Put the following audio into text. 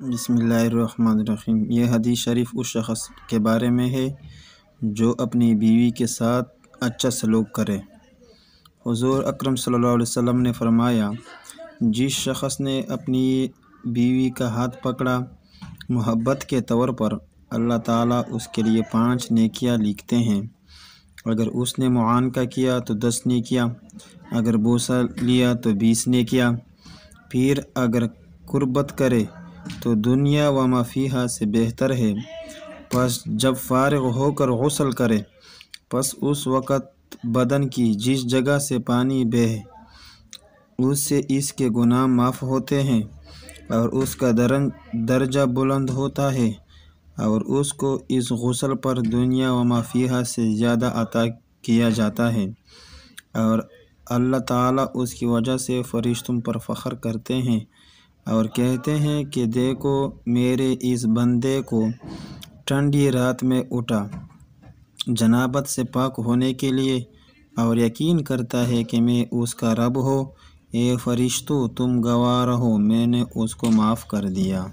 بسم اللہ الرحمن الرحیم۔ یہ حدیث شریف اس شخص کے بارے میں ہے جو اپنی بیوی کے ساتھ اچھا سلوک کرے۔ حضور اکرم صلی اللہ علیہ وسلم نے فرمایا، جس شخص نے اپنی بیوی کا ہاتھ پکڑا محبت کے طور پر، اللہ تعالیٰ اس کے لیے 5 نیکیاں لکھتے ہیں۔ اگر اس نے معانقہ کیا تو 10 نیکیاں، اگر بوسہ لیا تو 20 نیکیاں، پھر اگر قربت کرے تو دنیا و ما فیہا سے بہتر ہے۔ پس جب فارغ ہو کر غسل کرے، پس اس وقت بدن کی جس جگہ سے پانی بہے اس سے اس کے گناہ معاف ہوتے ہیں اور اس کا درجہ بلند ہوتا ہے، اور اس کو اس غسل پر دنیا و ما فیہا سے زیادہ عطا کیا جاتا ہے، اور اللہ تعالیٰ اس کی وجہ سے فرشتوں پر فخر کرتے ہیں اور کہتے ہیں کہ دیکھو میرے اس بندے کو ٹھنڈی رات میں اٹھا جنابت سے پاک ہونے کے لیے، اور یقین کرتا ہے کہ میں اس کا رب ہوں۔ اے فرشتوں، تم گواہ رہو، میں نے اس کو معاف کر دیا۔